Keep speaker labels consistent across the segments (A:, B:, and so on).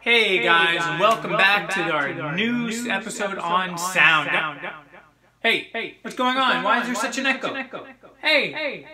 A: Hey guys, and welcome back to our new episode on sound. Hey, what's going on? Why is there such an echo? Hey!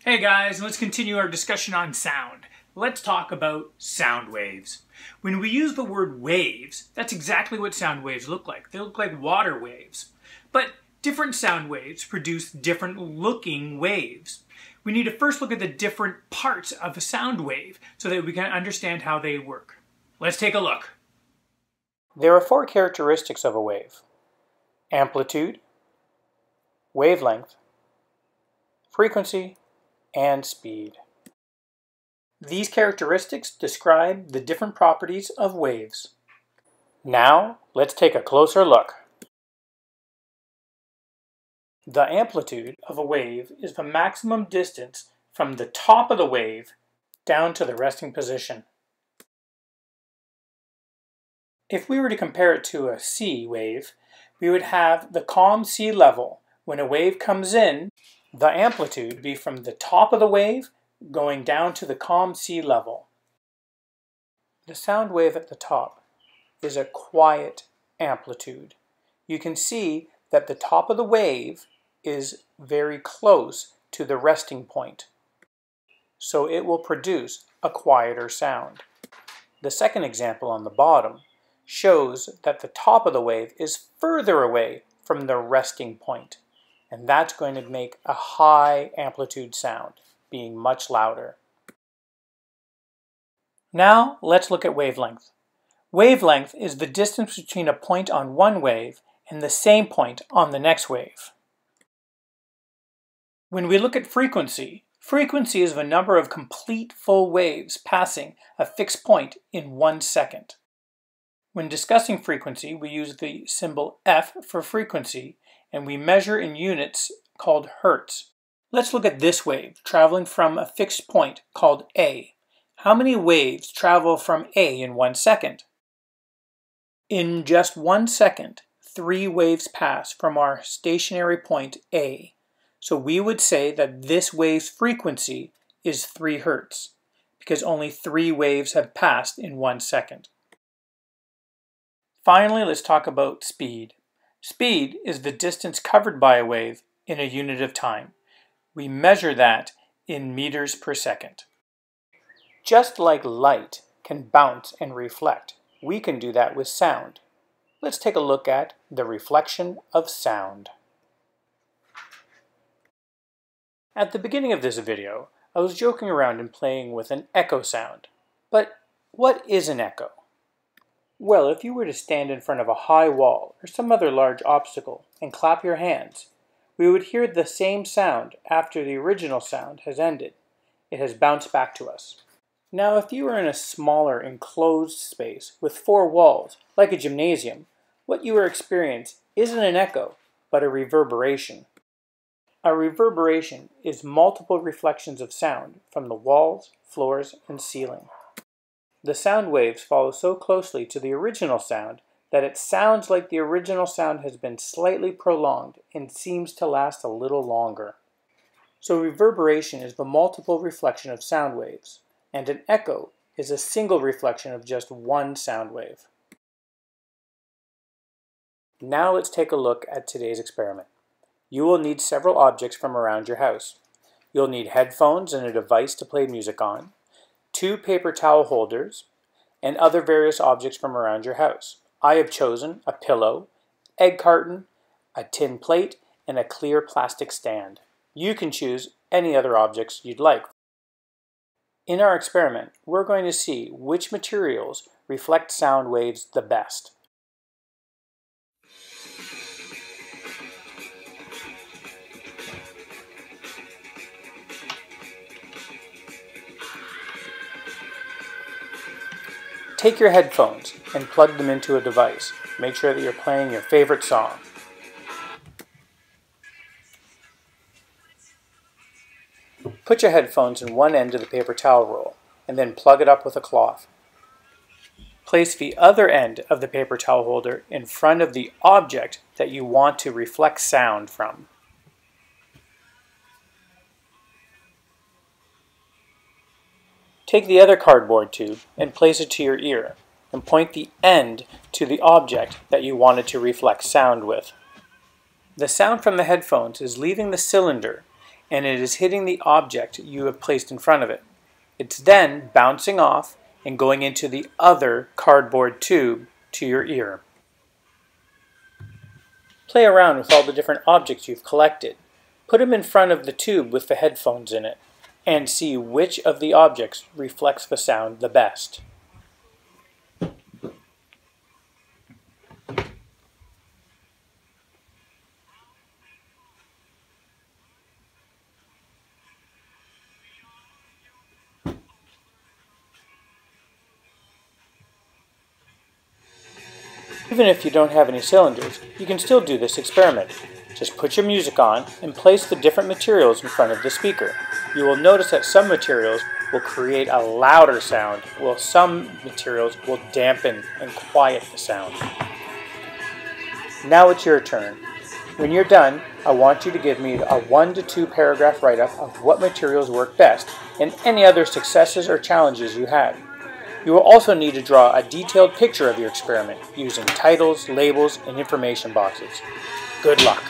A: Hey guys, let's continue our discussion on sound. Let's talk about sound waves. When we use the word waves, that's exactly what sound waves look like. They look like water waves. But different sound waves produce different looking waves. We need to first look at the different parts of a sound wave so that we can understand how they work. Let's take a look.
B: There are four characteristics of a wave: amplitude, wavelength, frequency, and speed. These characteristics describe the different properties of waves. Now, let's take a closer look. The amplitude of a wave is the maximum distance from the top of the wave down to the resting position. If we were to compare it to a sea wave, we would have the calm sea level. When a wave comes in, the amplitude would be from the top of the wave going down to the calm sea level. The sound wave at the top is a quiet amplitude. You can see that the top of the wave is very close to the resting point, so it will produce a quieter sound. The second example on the bottom shows that the top of the wave is further away from the resting point, and that's going to make a high amplitude sound, being much louder. Now let's look at wavelength. Wavelength is the distance between a point on one wave and the same point on the next wave. When we look at frequency, frequency is the number of complete full waves passing a fixed point in 1 second. When discussing frequency, we use the symbol F for frequency, and we measure in units called hertz. Let's look at this wave traveling from a fixed point called A. How many waves travel from A in 1 second? In just 1 second, 3 waves pass from our stationary point A. So we would say that this wave's frequency is 3 hertz, because only 3 waves have passed in 1 second. Finally, let's talk about speed. Speed is the distance covered by a wave in a unit of time. We measure that in meters per second. Just like light can bounce and reflect, we can do that with sound. Let's take a look at the reflection of sound. At the beginning of this video, I was joking around and playing with an echo sound. But what is an echo? Well, if you were to stand in front of a high wall or some other large obstacle and clap your hands, we would hear the same sound after the original sound has ended. It has bounced back to us. Now, if you were in a smaller enclosed space with 4 walls, like a gymnasium, what you will experience isn't an echo, but a reverberation. A reverberation is multiple reflections of sound from the walls, floors, and ceiling. The sound waves follow so closely to the original sound that it sounds like the original sound has been slightly prolonged and seems to last a little longer. So reverberation is the multiple reflection of sound waves, and an echo is a single reflection of just one sound wave. Now let's take a look at today's experiment. You will need several objects from around your house. You'll need headphones and a device to play music on, 2 paper towel holders, and other various objects from around your house. I have chosen a pillow, egg carton, a tin plate, and a clear plastic stand. You can choose any other objects you'd like. In our experiment, we're going to see which materials reflect sound waves the best. Take your headphones and plug them into a device. Make sure that you're playing your favorite song. Put your headphones in one end of the paper towel roll and then plug it up with a cloth. Place the other end of the paper towel holder in front of the object that you want to reflect sound from. Take the other cardboard tube and place it to your ear, and point the end to the object that you wanted to reflect sound with. The sound from the headphones is leaving the cylinder, and it is hitting the object you have placed in front of it. It's then bouncing off and going into the other cardboard tube to your ear. Play around with all the different objects you've collected. Put them in front of the tube with the headphones in it, and see which of the objects reflects the sound the best. Even if you don't have any cylinders, you can still do this experiment. Just put your music on and place the different materials in front of the speaker. You will notice that some materials will create a louder sound, while some materials will dampen and quiet the sound. Now it's your turn. When you're done, I want you to give me a 1 to 2 paragraph write-up of what materials work best and any other successes or challenges you had. You will also need to draw a detailed picture of your experiment using titles, labels, and information boxes. Good luck!